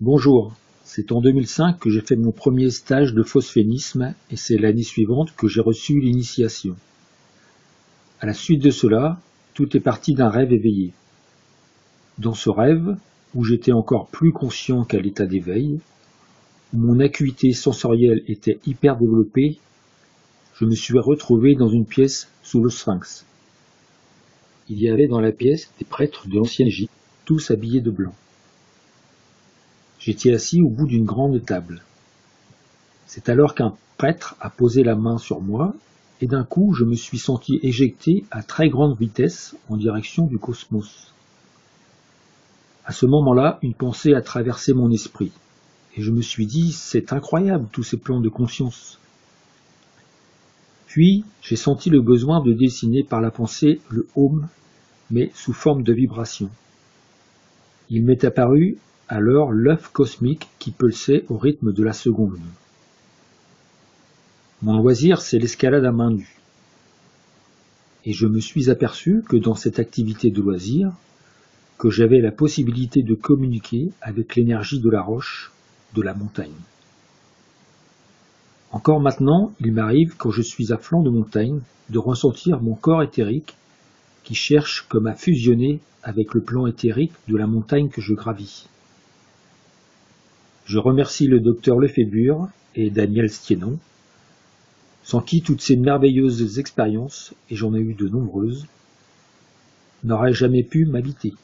Bonjour, c'est en 2005 que j'ai fait mon premier stage de phosphénisme et c'est l'année suivante que j'ai reçu l'initiation. À la suite de cela, tout est parti d'un rêve éveillé. Dans ce rêve, où j'étais encore plus conscient qu'à l'état d'éveil, où mon acuité sensorielle était hyper développée, je me suis retrouvé dans une pièce sous le Sphinx. Il y avait dans la pièce des prêtres de l'ancienne Égypte, tous habillés de blanc. J'étais assis au bout d'une grande table. C'est alors qu'un prêtre a posé la main sur moi, et d'un coup je me suis senti éjecté à très grande vitesse en direction du cosmos. À ce moment-là, une pensée a traversé mon esprit, et je me suis dit, c'est incroyable tous ces plans de conscience. Puis, j'ai senti le besoin de dessiner par la pensée le Om, mais sous forme de vibration. Il m'est apparu alors l'œuf cosmique qui pulsait au rythme de la seconde. Mon loisir, c'est l'escalade à main nue. Et je me suis aperçu que dans cette activité de loisir, que j'avais la possibilité de communiquer avec l'énergie de la roche, de la montagne. Encore maintenant, il m'arrive, quand je suis à flanc de montagne, de ressentir mon corps éthérique qui cherche comme à fusionner avec le plan éthérique de la montagne que je gravis. Je remercie le docteur Lefébure et Daniel Stiénon, sans qui toutes ces merveilleuses expériences, et j'en ai eu de nombreuses, n'auraient jamais pu m'habiter.